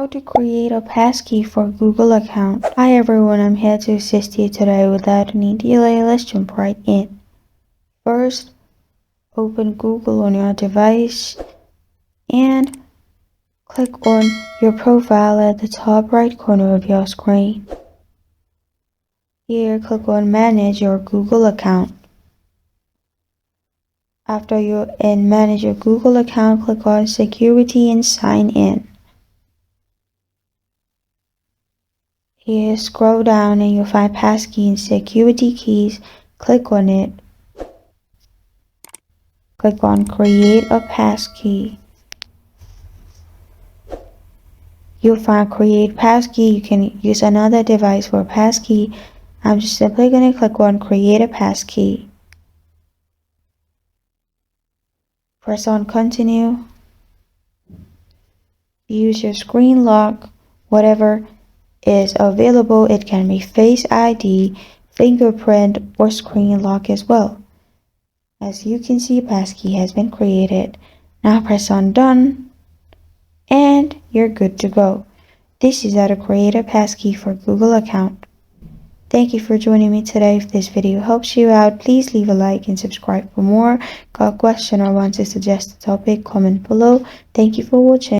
How to create a passkey for Google account. Hi everyone, I'm here to assist you today. Without any delay, let's jump right in. First, open Google on your device and click on your profile at the top right corner of your screen. Here, click on Manage your Google account. After you're in Manage your Google account, click on Security and Sign In. Here, scroll down and you'll find Passkey and Security Keys. Click on it. Click on Create a Passkey. You'll find Create Passkey. You can use another device for a passkey. I'm just simply going to click on Create a Passkey. Press on Continue. Use your screen lock, whatever is available. It can be Face ID, fingerprint, or screen lock as well. As you can see, Passkey has been created. Now press on Done, and you're good to go. This is how to create a passkey for Google account. Thank you for joining me today. If this video helps you out, please leave a like and subscribe for more. Got a question or want to suggest a topic, comment below. Thank you for watching.